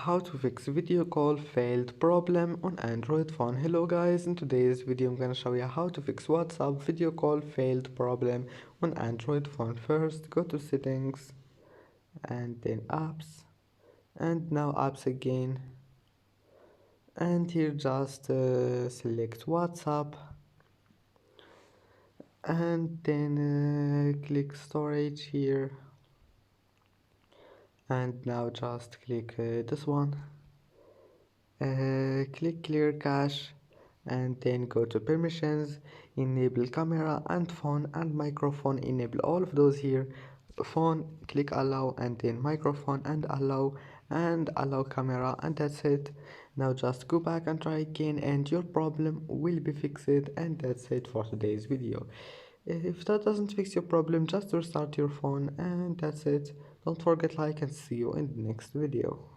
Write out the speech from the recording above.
how to fix video call failed problem on Android phone. Hello guys, in today's video I'm gonna show you how to fix WhatsApp video call failed problem on Android phone. First go to settings and then apps, and now apps again, and here just select WhatsApp and then click storage here, and now just click this one, click clear cache, and then go to permissions, enable camera and phone and microphone, enable all of those here. Phone, click allow, and then microphone and allow camera, and that's it. Now just go back and try again and your problem will be fixed, and that's it for today's video. If that doesn't fix your problem, just restart your phone, and that's it. Don't forget like and see you in the next video.